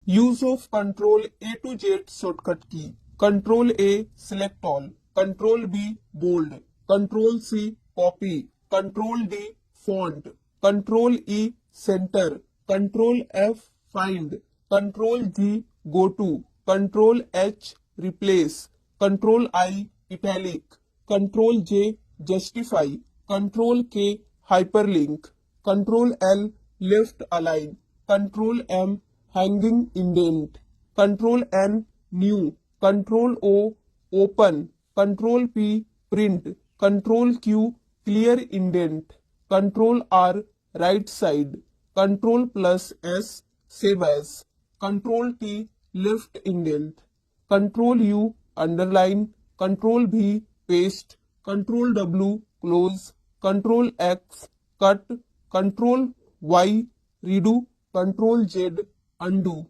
Use of Ctrl A to Z shortcut key. Ctrl A select all. Ctrl B bold. Ctrl C copy. Ctrl D font. Ctrl E center. Ctrl F find. Ctrl G go to. Ctrl H replace. Ctrl I italic. Ctrl J justify. Ctrl K hyperlink. Ctrl L left align. Ctrl M hanging indent. Ctrl N new. Ctrl O open. Ctrl P print. Ctrl Q clear indent. Ctrl R right side. Ctrl plus S save as. Ctrl T left indent. Ctrl U underline. Ctrl V paste. Ctrl W close. Ctrl X cut. Ctrl Y redo. Ctrl Z undo.